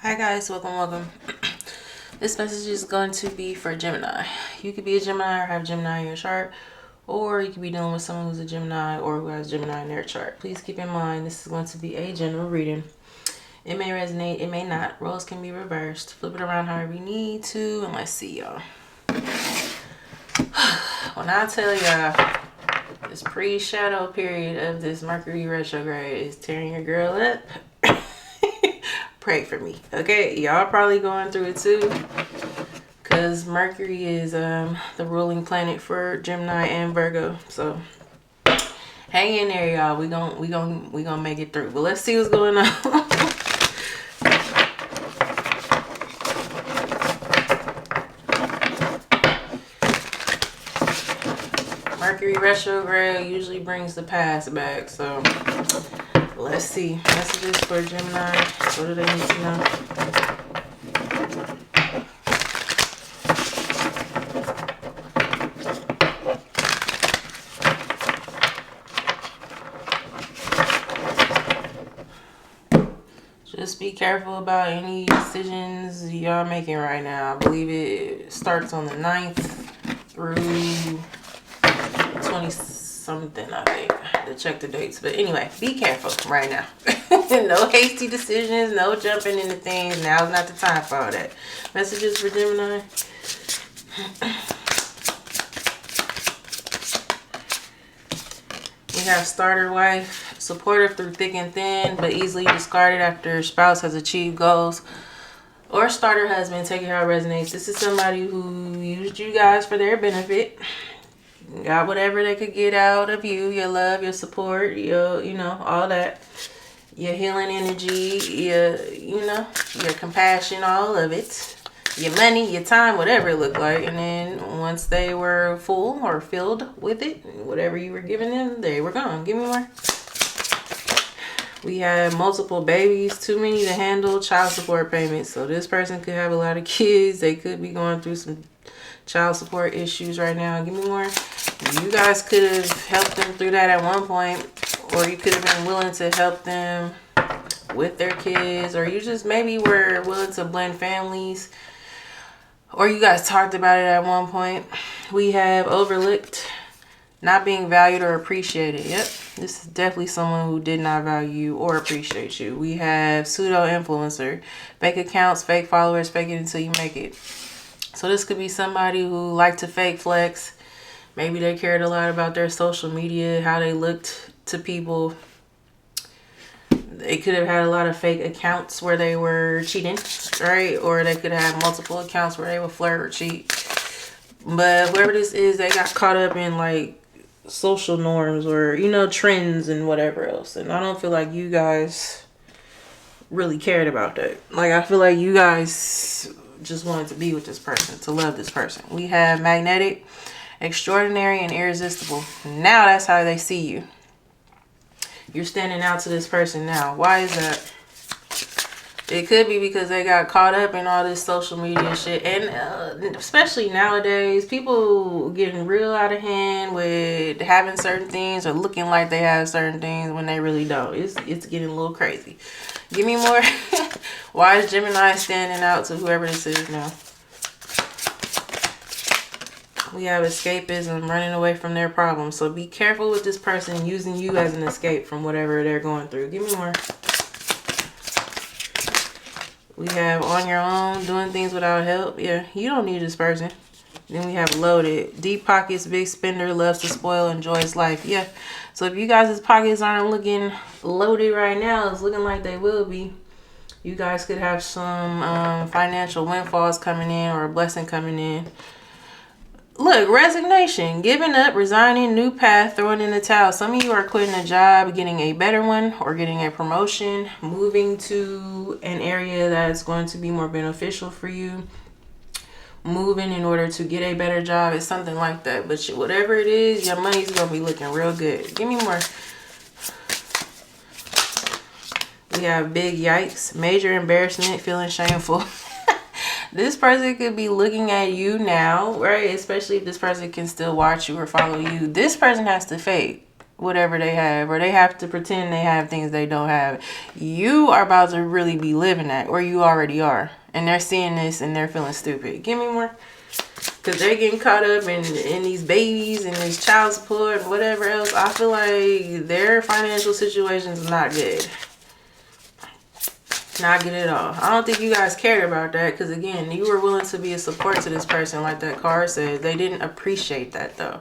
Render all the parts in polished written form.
Hi guys, welcome. This message is going to be for Gemini. You could be a Gemini or have Gemini in your chart, or you could be dealing with someone who's a Gemini or who has Gemini in their chart. Please keep in mind this is going to be a general reading. It may resonate, it may not. Roles can be reversed. Flip it around however you need to, and let's see y'all. When I tell y'all this pre-shadow period of this Mercury retrograde is tearing your girl up, pray for me, okay? Y'all probably going through it too, because Mercury is the ruling planet for Gemini and Virgo. So hang in there, y'all. We gonna make it through. But let's see what's going on. Mercury retrograde usually brings the past back, so let's see. Messages for Gemini. What do they need to know? Just be careful about any decisions y'all making right now. I believe it starts on the 9th through 20 something, I think. I have to check the dates. But anyway, be careful right now. No hasty decisions, no jumping into things. Now's not the time for all that. Messages for Gemini. We have starter wife, supportive through thick and thin, but easily discarded after spouse has achieved goals. Or starter husband, take it how it resonates. This is somebody who used you guys for their benefit. Got whatever they could get out of you, your love, your support, your, all that. Your healing energy, your compassion, all of it. Your money, your time, whatever it looked like. And then once they were full or filled with it, whatever you were giving them, they were gone. Give me more. We have multiple babies, too many to handle, child support payments. So this person could have a lot of kids. They could be going through some child support issues right now. Give me more. You guys could have helped them through that at one point, or you could have been willing to help them with their kids, or you just maybe were willing to blend families, or you guys talked about it at one point. We have overlooked, not being valued or appreciated. Yep, this is definitely someone who did not value you or appreciate you. We have pseudo-influencer, fake accounts, fake followers, fake it until you make it. So this could be somebody who liked to fake flex. Maybe they cared a lot about their social media, how they looked to people. They could have had a lot of fake accounts where they were cheating, right? Or they could have multiple accounts where they would flirt or cheat. But whoever this is, they got caught up in like social norms or, trends and whatever else. And I don't feel like you guys really cared about that. Like, I feel like you guys just wanted to be with this person, to love this person. We have magnetic, extraordinary, and irresistible. Now that's how they see you. You're standing out to this person now. Why is that? It could be because they got caught up in all this social media shit. And especially nowadays, people getting real out of hand with having certain things or looking like they have certain things when they really don't. It's getting a little crazy. Give me more. Why is Gemini standing out to whoever this is now? We have escapism, running away from their problems. So be careful with this person using you as an escape from whatever they're going through. Give me more. We have on your own, doing things without help. Yeah, you don't need this person. Then we have loaded. Deep pockets, big spender, loves to spoil, enjoys life. Yeah. So if you guys' pockets aren't looking loaded right now, it's looking like they will be. You guys could have some financial windfalls coming in or a blessing coming in. Look, resignation, giving up, resigning, new path, throwing in the towel. Some of you are quitting a job, getting a better one, or getting a promotion, moving to an area that's going to be more beneficial for you. Moving in order to get a better job. It's something like that. But whatever it is, your money's going to be looking real good. Give me more. We have big yikes, major embarrassment, feeling shameful. This person could be looking at you now, right? Especially if this person can still watch you or follow you. This person has to fade. whatever they have, or they have to pretend they have things they don't have. You are about to really be living that, or you already are. And they're seeing this and they're feeling stupid. Give me more. Because they're getting caught up in these babies and this child support and whatever else. I feel like their financial situation is not good. Not good at all. I don't think you guys cared about that, because again, you were willing to be a support to this person, like that card says. They didn't appreciate that though.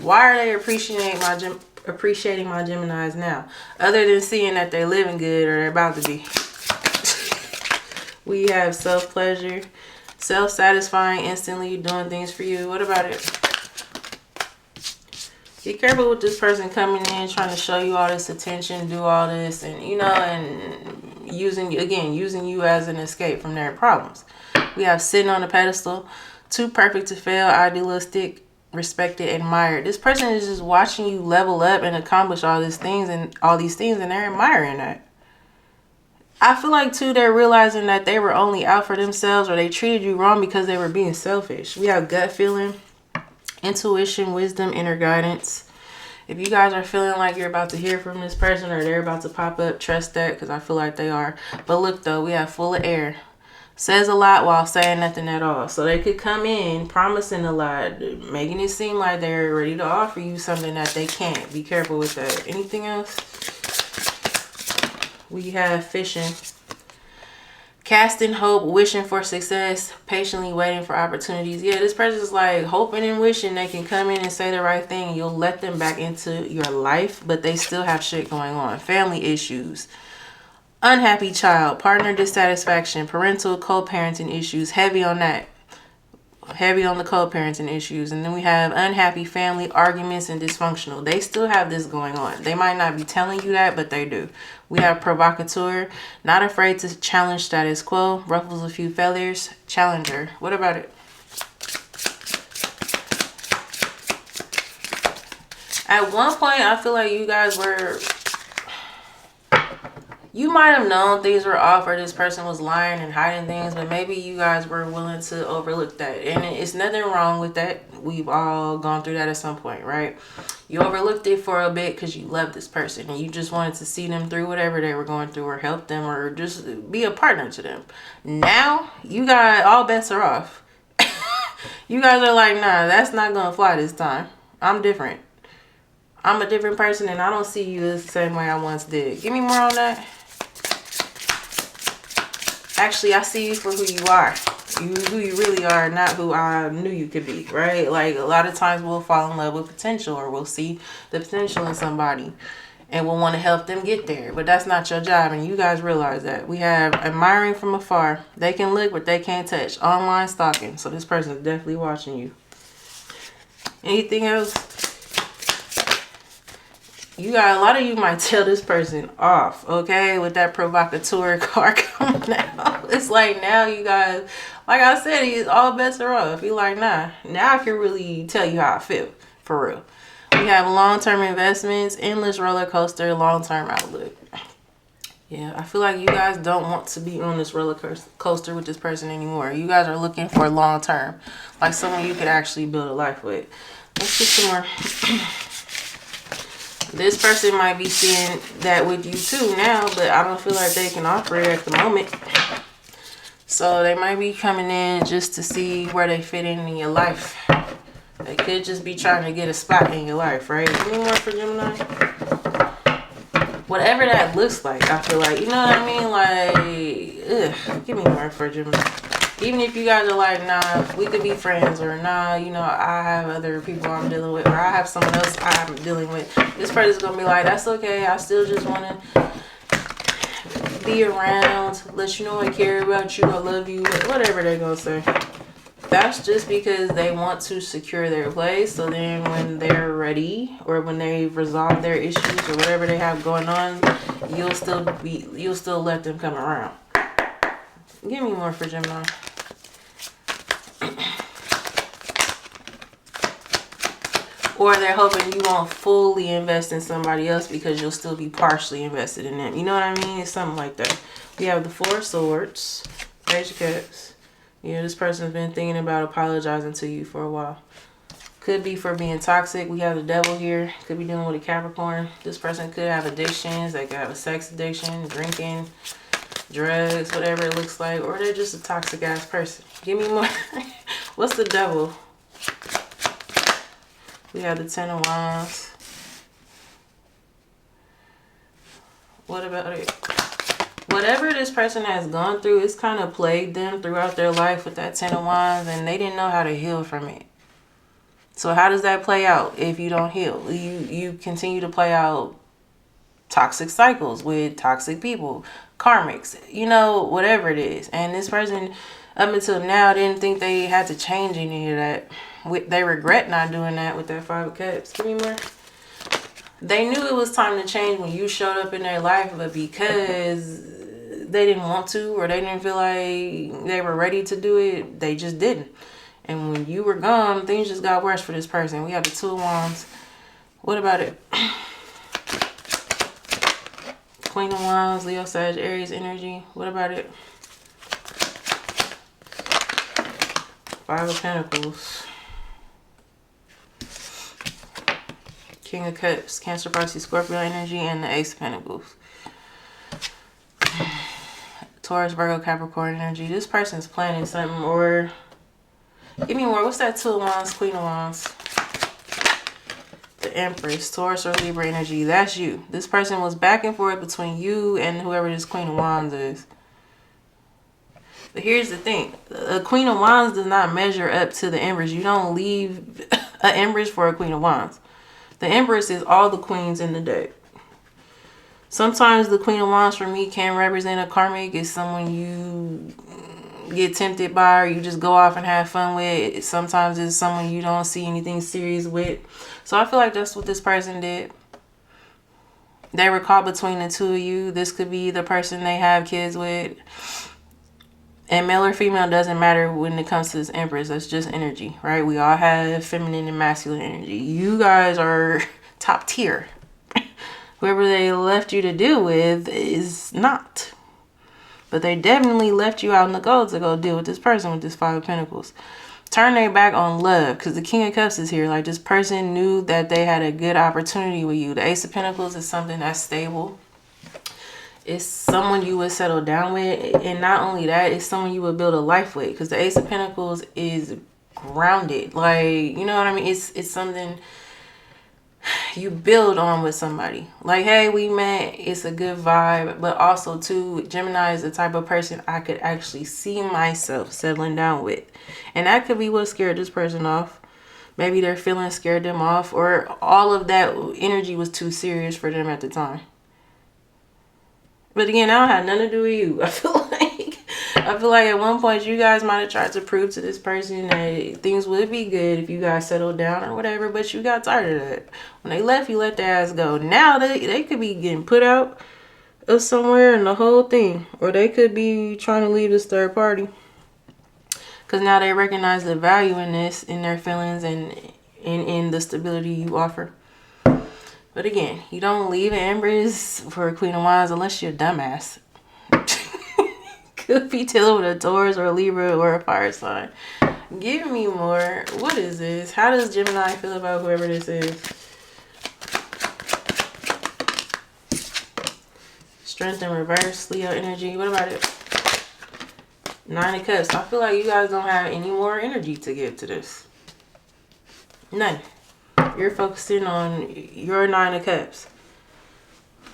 Why are they appreciating my Geminis now, other than seeing that they're living good or they're about to be? We have self-pleasure, self-satisfying, instantly doing things for you. What about it? Be careful with this person coming in trying to show you all this attention, do all this, and you know, and using you as an escape from their problems. We have sitting on a pedestal, too perfect to fail, idealistic, respected, admired. This person is just watching you level up and accomplish all these things, and they're admiring that. I feel like too, they're realizing that they were only out for themselves, or they treated you wrong because they were being selfish. We have gut feeling, intuition, wisdom, inner guidance. If you guys are feeling like you're about to hear from this person, or they're about to pop up, trust that, because I feel like they are. But look though, we have full of air. Says a lot while saying nothing at all. So they could come in promising a lot, making it seem like they're ready to offer you something that they can't. Be careful with that. Anything else? We have fishing. Casting hope, wishing for success, patiently waiting for opportunities. Yeah, this person is like hoping and wishing they can come in and say the right thing. You'll let them back into your life, but they still have shit going on. Family issues. Unhappy child, partner dissatisfaction, parental co-parenting issues. Heavy on that. Heavy on the co-parenting issues. And then we have unhappy family, arguments, and dysfunctional. They still have this going on. They might not be telling you that, but they do. We have provocateur, not afraid to challenge status quo, ruffles a few feathers, challenger. What about it? At one point, I feel like you guys were... You might have known things were off, or this person was lying and hiding things, but maybe you guys were willing to overlook that. And it's nothing wrong with that. We've all gone through that at some point, right? You overlooked it for a bit because you love this person and you just wanted to see them through whatever they were going through, or help them, or just be a partner to them. Now, you got all bets are off. You guys are like, nah, that's not going to fly this time. I'm different. I'm a different person, and I don't see you the same way I once did. Give me more on that. Actually, I see you for who you are. Who you really are, not who I knew you could be, right? Like, a lot of times we'll fall in love with potential, or we'll see the potential in somebody and we'll want to help them get there. But that's not your job, and you guys realize that. We have admiring from afar. They can look, but they can't touch. Online stalking. So this person is definitely watching you. Anything else? You got a lot of you might tell this person off, okay, with that provocateur card coming out. It's like now you guys, like I said, all bets are off. You're like, nah, now I can really tell you how I feel, for real. We have long-term investments, endless roller coaster, long-term outlook. Yeah, I feel like you guys don't want to be on this roller coaster with this person anymore. You guys are looking for long-term, like someone you could actually build a life with. Let's get some more. This person might be seeing that with you too now, but I don't feel like they can offer it at the moment. So they might be coming in just to see where they fit in your life. They could just be trying to get a spot in your life, right? Give me more for Gemini. Whatever that looks like, I feel like, you know what I mean? Like, ugh, give me more for Gemini. Even if you guys are like, nah, we could be friends, or nah, you know, I have other people I'm dealing with, or I have someone else I'm dealing with. This person's going to be like, that's okay. I still just want to be around, let you know I care about you, I love you, whatever they're going to say. That's just because they want to secure their place. So then when they're ready, or when they've resolved their issues or whatever they have going on, you'll still let them come around. Give me more for Gemini. Or they're hoping you won't fully invest in somebody else because you'll still be partially invested in them. You know what I mean? It's something like that. We have the Four of Swords. Page of Cups. Yeah, this person's been thinking about apologizing to you for a while. Could be for being toxic. We have the devil here. Could be dealing with a Capricorn. This person could have addictions. They could have a sex addiction, drinking, drugs, whatever it looks like. Or they're just a toxic ass person. Give me more. What's the devil? We have the Ten of Wands. What about it? Whatever this person has gone through, it's kind of plagued them throughout their life with that Ten of Wands, and they didn't know how to heal from it. So how does that play out if you don't heal? You continue to play out toxic cycles with toxic people, karmics, you know, whatever it is. And this person, up until now, didn't think they had to change any of that. They regret not doing that with that Five of Cups. Give me more. They knew it was time to change when you showed up in their life, but because they didn't want to, or they didn't feel like they were ready to do it, they just didn't. And when you were gone, things just got worse for this person. We have the Two of Wands. What about it? Queen of Wands, Leo, Sag, Aries energy. What about it? Five of Pentacles. King of Cups, Cancer, Pisces, Scorpio energy, and the Ace of Pentacles. Taurus, Virgo, Capricorn energy. This person's planning something, or give me more. What's that? Two of Wands, Queen of Wands. The Empress, Taurus or Libra energy. That's you. This person was back and forth between you and whoever this Queen of Wands is. But here's the thing. A Queen of Wands does not measure up to the Empress. You don't leave an Empress for a Queen of Wands. The Empress is all the queens in the deck. Sometimes the Queen of Wands for me can represent a karmic. It's someone you get tempted by, or you just go off and have fun with. Sometimes it's someone you don't see anything serious with. So I feel like that's what this person did. They were caught between the two of you. This could be the person they have kids with. And male or female doesn't matter when it comes to this Empress. That's just energy, right? We all have feminine and masculine energy. You guys are top tier. Whoever they left you to deal with is not. But they definitely left you out in the cold to go deal with this person with this Five of Pentacles. Turn their back on love, because the King of Cups is here. Like, this person knew that they had a good opportunity with you. The Ace of Pentacles is something that's stable. It's someone you would settle down with. And not only that, it's someone you would build a life with. Because the Ace of Pentacles is grounded. Like, you know what I mean? It's something you build on with somebody. Like, hey, we met. It's a good vibe. But also, too, Gemini is the type of person I could actually see myself settling down with. And that could be what scared this person off. Maybe their feelings scared them off. Or all of that energy was too serious for them at the time. But again, I don't have nothing to do with you. I feel like at one point you guys might have tried to prove to this person that things would be good if you guys settled down or whatever, but you got tired of that. When they left, you let their ass go. Now they could be getting put out of somewhere in the whole thing. Or they could be trying to leave this third party. Because now they recognize the value in this, in their feelings, and in the stability you offer. But again, you don't leave an Empress for a Queen of Wands unless you're a dumbass. Could be dealing with a Taurus or a Libra or a fire sign. Give me more. What is this? How does Gemini feel about whoever this is? Strength in reverse, Leo energy. What about it? Nine of Cups. I feel like you guys don't have any more energy to give to this. None. You're focusing on your Nine of Cups.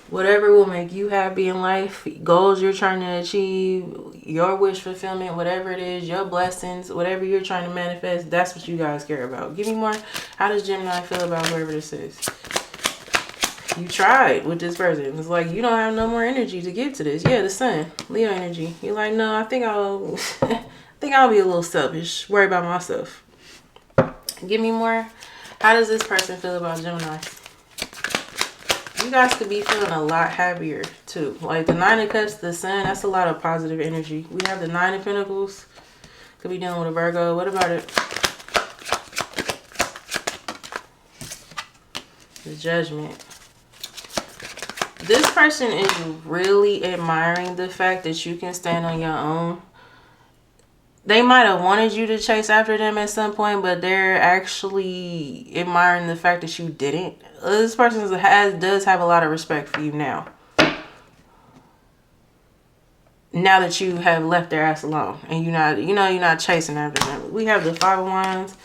Whatever will make you happy in life, goals you're trying to achieve, your wish fulfillment, whatever it is, your blessings, whatever you're trying to manifest, that's what you guys care about. Give me more. How does Gemini feel about whoever this is? You tried with this person. It's like you don't have no more energy to give to this. Yeah, the Sun, Leo energy. You're like, no, I think I'll be a little selfish. Worry about myself. Give me more. How does this person feel about Gemini? You guys could be feeling a lot happier too. Like the Nine of Cups, the Sun, that's a lot of positive energy. We have the Nine of Pentacles. Could be dealing with a Virgo. What about it? The Judgment. This person is really admiring the fact that you can stand on your own. They might have wanted you to chase after them at some point, but they're actually admiring the fact that you didn't. This person does have a lot of respect for you now. Now that you have left their ass alone and you're not chasing after them. We have the 5 of Wands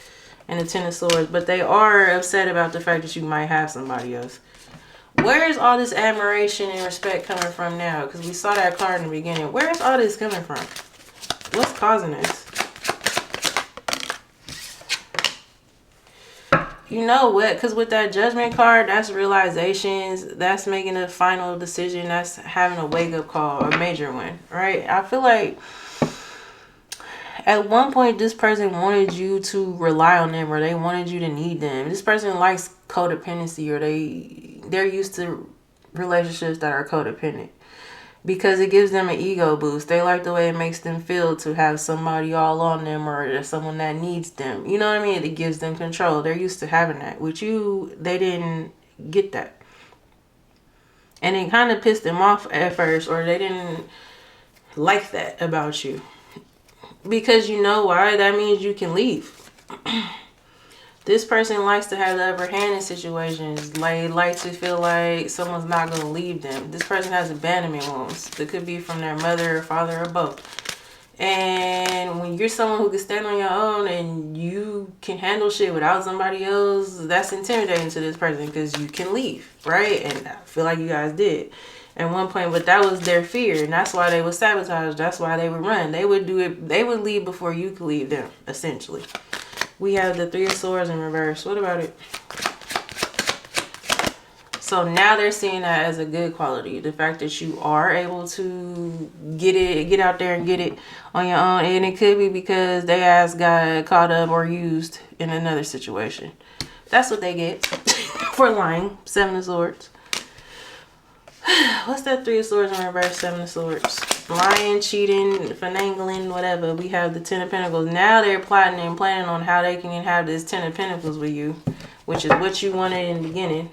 and the 10 of Swords, but they are upset about the fact that you might have somebody else. Where is all this admiration and respect coming from now? Because we saw that card in the beginning. Where is all this coming from? What's causing this? You know what? Because with that Judgment card, that's realizations. That's making a final decision. That's having a wake-up call, a major one, right? I feel like at one point, this person wanted you to rely on them, or they wanted you to need them. This person likes codependency, or they're used to relationships that are codependent because it gives them an ego boost. They like the way it makes them feel to have somebody all on them, or someone that needs them. You know what I mean? It gives them control. They're used to having that. With you, they didn't get that. And it kind of pissed them off at first, or they didn't like that about you. Because you know why? That means you can leave. This person likes to have the upper hand in situations. They like to feel like someone's not going to leave them. This person has abandonment wounds. It could be from their mother or father or both. And when you're someone who can stand on your own and you can handle shit without somebody else, that's intimidating to this person because you can leave, right? And I feel like you guys did at one point, but that was their fear, and that's why they would sabotage. That's why they would run. They would do it. They would leave before you could leave them, essentially. We have the 3 of Swords in reverse. What about it? So now they're seeing that as a good quality. The fact that you are able to get out there and get it on your own. And it could be because they ass got caught up or used in another situation. That's what they get for lying. 7 of Swords. What's that 3 of Swords in reverse? 7 of Swords. Lying, cheating, finagling, whatever. We have the 10 of Pentacles. Now they're plotting and planning on how they can have this 10 of Pentacles with you, which is what you wanted in the beginning.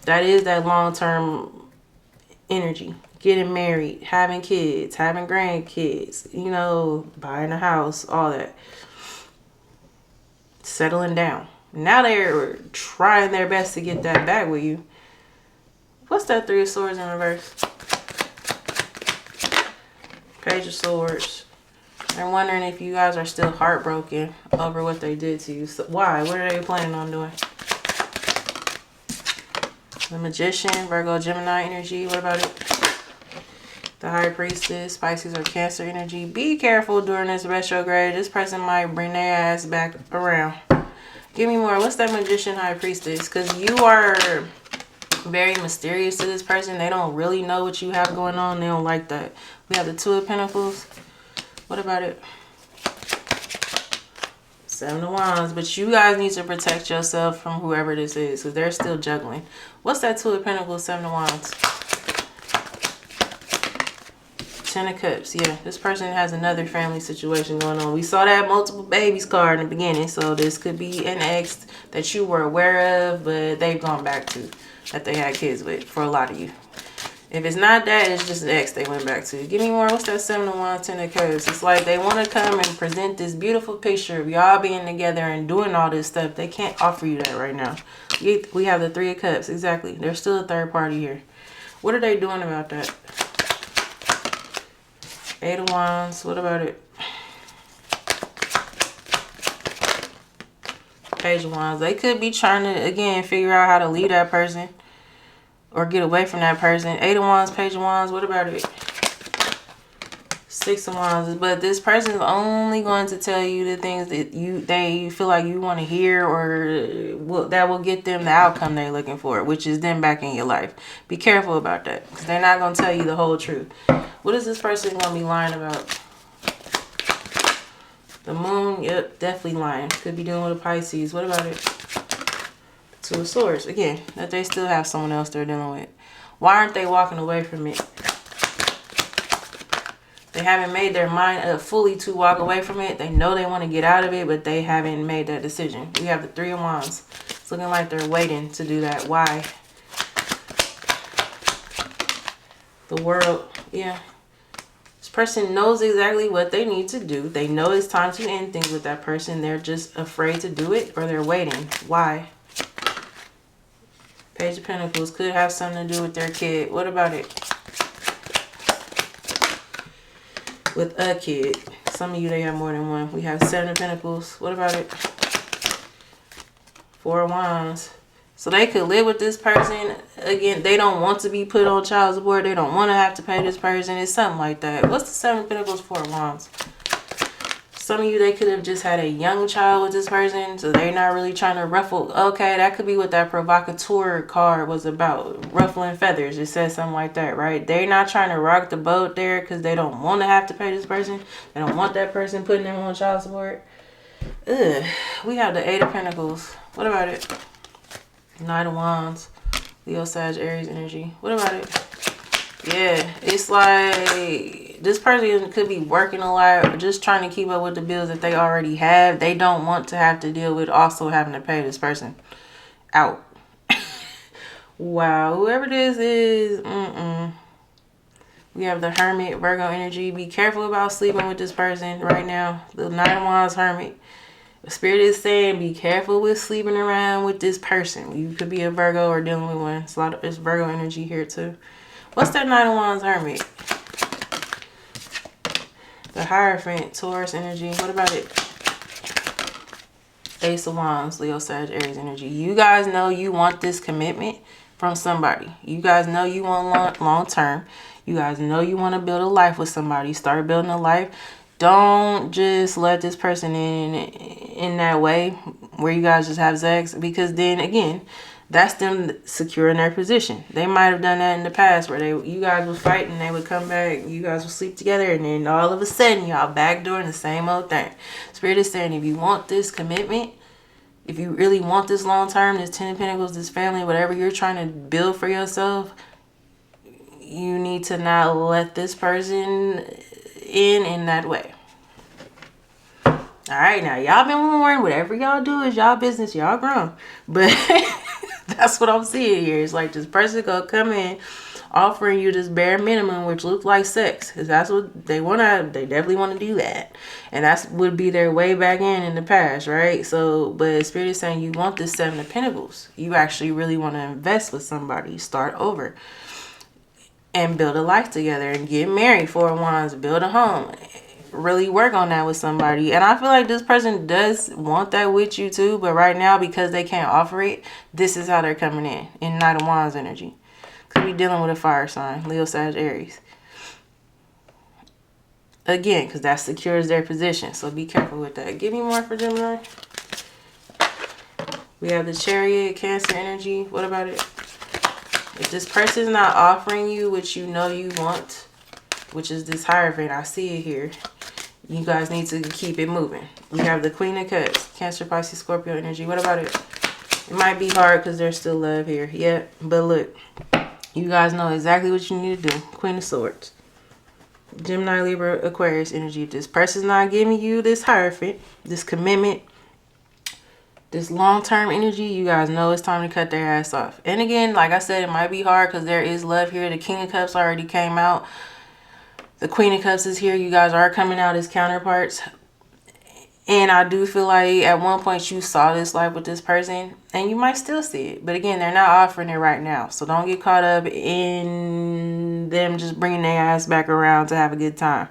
That is that long-term energy. Getting married, having kids, having grandkids, you know, buying a house, all that. Settling down. Now they're trying their best to get that back with you. What's that 3 of Swords in reverse? Page of Swords. They're wondering if you guys are still heartbroken over what they did to you. So why? What are they planning on doing? The Magician, Virgo, Gemini energy. What about it? The High Priestess, Pisces or Cancer energy. Be careful during this retrograde. This person might bring their ass back around. Give me more. What's that Magician, High Priestess? Because you are very mysterious to this person. They don't really know what you have going on. They don't like that. We have the 2 of Pentacles. What about it? 7 of Wands. But you guys need to protect yourself from whoever this is, because they're still juggling. What's that 2 of Pentacles, 7 of Wands? 10 of Cups. Yeah, this person has another family situation going on. We saw that multiple babies card in the beginning, so this could be an ex that you were aware of, but they've gone back to, that they had kids with, for a lot of you. If it's not that, it's just an ex they went back to. Give me more. What's that 7 of Wands, 10 of Cups? It's like they want to come and present this beautiful picture of y'all being together and doing all this stuff. They can't offer you that right now. We have the 3 of Cups. Exactly. There's still a third party here. What are they doing about that? 8 of Wands. What about it? Page of Wands. They could be trying to, again, figure out how to leave that person or get away from that person. 8 of Wands, Page of Wands. What about it? 6 of Wands. But this person is only going to tell you the things that they feel like you want to hear, or that will get them the outcome they're looking for, which is them back in your life. Be careful about that, because they're not going to tell you the whole truth. What is this person going to be lying about? The Moon. Yep, definitely lying. Could be dealing with a Pisces. What about it? 2 of Swords. Again, that they still have someone else they're dealing with. Why aren't they walking away from it? They haven't made their mind up fully to walk away from it. They know they want to get out of it, but they haven't made that decision. We have the 3 of Wands. It's looking like they're waiting to do that. Why? The World. Yeah. This person knows exactly what they need to do. They know it's time to end things with that person. They're just afraid to do it, or they're waiting. Why? Page of Pentacles could have something to do with their kid. What about it? With a kid. Some of you, they have more than one. We have Seven of Pentacles. What about it? Four of Wands. So they could live with this person. Again, they don't want to be put on child support. They don't want to have to pay this person. It's something like that. What's the Seven of Pentacles, Four of Wands? Some of you, they could have just had a young child with this person. So they're not really trying to ruffle. Okay, that could be what that provocateur card was about. Ruffling feathers. It says something like that, right? They're not trying to rock the boat there because they don't want to have to pay this person. They don't want that person putting them on child support. Ugh. We have the Eight of Pentacles. What about it? Knight of Wands. Leo, Sag, Aries energy. What about it? Yeah, it's like this person could be working a lot, just trying to keep up with the bills that they already have. They don't want to have to deal with also having to pay this person out. Wow, whoever this is, We have the Hermit, Virgo energy. Be careful about sleeping with this person right now. The Knight of Wands, Hermit. The Spirit is saying be careful with sleeping around with this person. You could be a Virgo or dealing with one. It's Virgo energy here too. What's that Knight of Wands, Hermit? The Hierophant, Taurus energy. What about it? Ace of Wands, Leo, Sag, Aries energy. You guys know you want this commitment from somebody. You guys know you want long term. You guys know you want to build a life with somebody. Start building a life. Don't just let this person in that way where you guys just have sex, because then again, that's them securing their position. They might have done that in the past where you guys would fight and they would come back, you guys would sleep together, and then all of a sudden y'all backdooring the same old thing. Spirit is saying if you want this commitment, if you really want this long term, this Ten of Pentacles, this family, whatever you're trying to build for yourself, you need to not let this person in that way. All right, now y'all been warned. Whatever y'all do is y'all business. Y'all grown, but that's what I'm seeing here. It's like this person gonna come in offering you this bare minimum, which looks like sex, because that's what they want to. They definitely want to do that, and that's would be their way back in the past, right? So, but Spirit is saying you want this Seven of Pentacles. You actually really want to invest with somebody, start over, and build a life together, and get married. Four of Wands, build a home. Really work on that with somebody. And I feel like this person does want that with you too, but right now, because they can't offer it, this is how they're coming in Knight of Wands energy. Could be dealing with a fire sign, Leo, Sag, Aries. Again, because that secures their position, so be careful with that. Give me more for Gemini. We have the Chariot, Cancer energy. What about it? If this person's not offering you what you know you want, which is this Hierophant, I see it here, you guys need to keep it moving. We have the Queen of Cups, Cancer, Pisces, Scorpio energy. What about it? It might be hard because there's still love here. Yeah, but look, you guys know exactly what you need to do. Queen of Swords, Gemini, Libra, Aquarius energy. If this person's not giving you this Hierophant, this commitment, this long-term energy, you guys know it's time to cut their ass off. And again, like I said, it might be hard because there is love here. The King of Cups already came out. The Queen of Cups is here. You guys are coming out as counterparts. And I do feel like at one point you saw this life with this person, and you might still see it. But again, they're not offering it right now. So don't get caught up in them just bringing their ass back around to have a good time,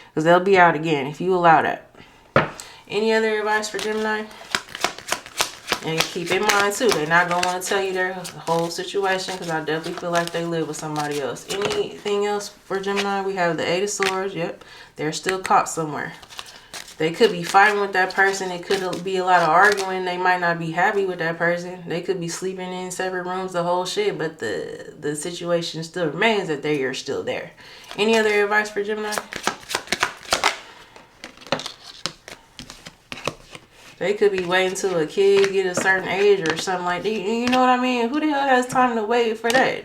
because they'll be out again if you allow that. Any other advice for Gemini? And keep in mind too, they're not going to want to tell you their whole situation, because I definitely feel like they live with somebody else. Anything else for Gemini? We have the Eight of Swords. Yep, they're still caught somewhere. They could be fighting with that person. It could be a lot of arguing. They might not be happy with that person. They could be sleeping in separate rooms, the whole shit. But the situation still remains that they are still there. Any other advice for Gemini? They could be waiting till a kid get a certain age or something like that. You know what I mean? Who the hell has time to wait for that?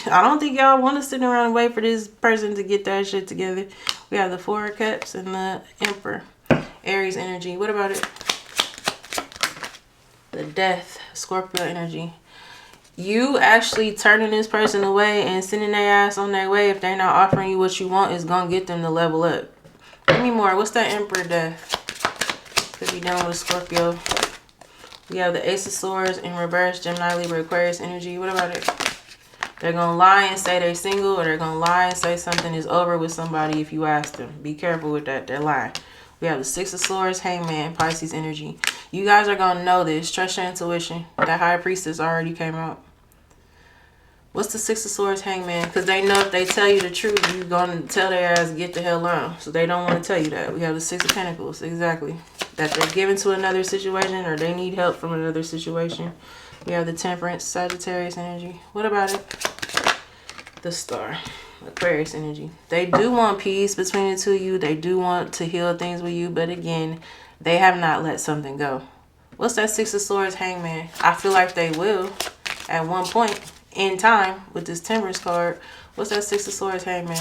I don't think y'all want to sit around and wait for this person to get that shit together. We have the Four of Cups and the Emperor. Aries energy. What about it? The Death. Scorpio energy. You actually turning this person away and sending their ass on their way if they're not offering you what you want is going to get them to level up. Give me more. What's that Emperor death? Could be done with Scorpio. We have the Ace of Swords in reverse, Gemini, Libra, Aquarius energy. What about it? They're going to lie and say they're single, or they're going to lie and say something is over with somebody if you ask them. Be careful with that. They're lying. We have the Six of Swords, Hangman, Pisces energy. You guys are going to know this. Trust your intuition. That High Priestess already came out. What's the Six of Swords, Hangman? Because they know if they tell you the truth, you're going to tell their ass get the hell on. So they don't want to tell you that. We have the Six of Pentacles. Exactly. That they're given to another situation or they need help from another situation. We have the Temperance, Sagittarius energy. What about it? The Star, Aquarius energy. They do want peace between the two of you. They do want to heal things with you. But again, they have not let something go. What's that Six of Swords, Hangman? I feel like they will at one point in time with this Temperance card. What's that Six of Swords, Hangman?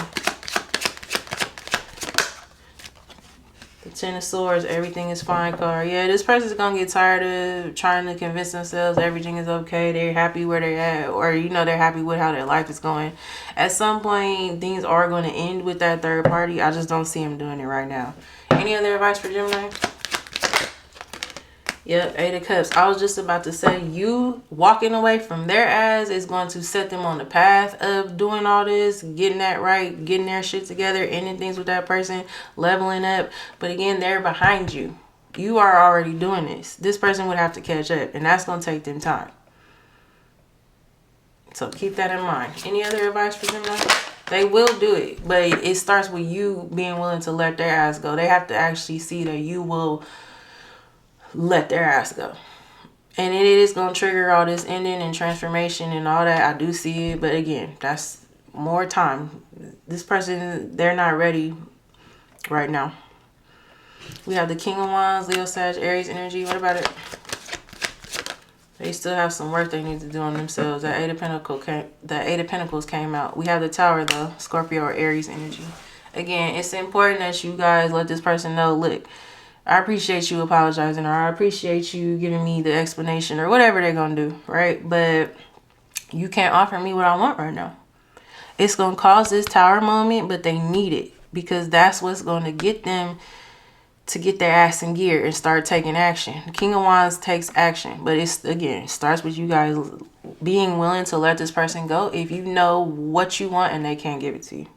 The Ten of Swords, everything is fine card. Yeah, this person's gonna get tired of trying to convince themselves everything is okay. They're happy where they're at, or you know, they're happy with how their life is going. At some point, things are going to end with that third party. I just don't see them doing it right now. Any other advice for Gemini? Yep, Eight of Cups. I was just about to say, you walking away from their ass is going to set them on the path of doing all this, getting that right, getting their shit together, ending things with that person, leveling up. But again, they're behind you. You are already doing this. This person would have to catch up, and that's going to take them time. So keep that in mind. Any other advice for Gemini? They will do it, but it starts with you being willing to let their ass go. They have to actually see that you will let their ass go. And it is going to trigger all this ending and transformation and all that. I do see it. But again, that's more time. This person, they're not ready right now. We have the King of Wands, Leo, Sag, Aries energy. What about it? They still have some work they need to do on themselves. That Eight of Pentacles came out. We have the Tower though, Scorpio or Aries energy. Again, it's important that you guys let this person know, look, I appreciate you apologizing, or I appreciate you giving me the explanation, or whatever they're going to do, right? But you can't offer me what I want right now. It's going to cause this Tower moment, but they need it because that's what's going to get them to get their ass in gear and start taking action. The King of Wands takes action, but it's, again, it starts with you guys being willing to let this person go if you know what you want and they can't give it to you.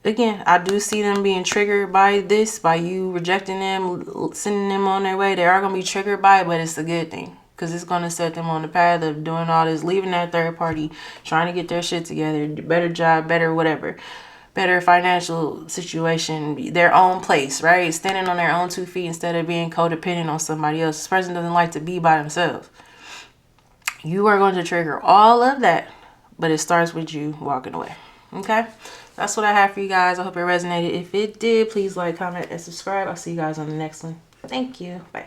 Again, I do see them being triggered by this, by you rejecting them, sending them on their way. They are going to be triggered by it, but it's a good thing because it's going to set them on the path of doing all this, leaving that third party, trying to get their shit together, better job, better whatever, better financial situation, their own place, right? Standing on their own 2 feet instead of being codependent on somebody else. This person doesn't like to be by themselves. You are going to trigger all of that, but it starts with you walking away. Okay? That's what I have for you guys. I hope it resonated. If it did, please like, comment, and subscribe. I'll see you guys on the next one. Thank you. Bye.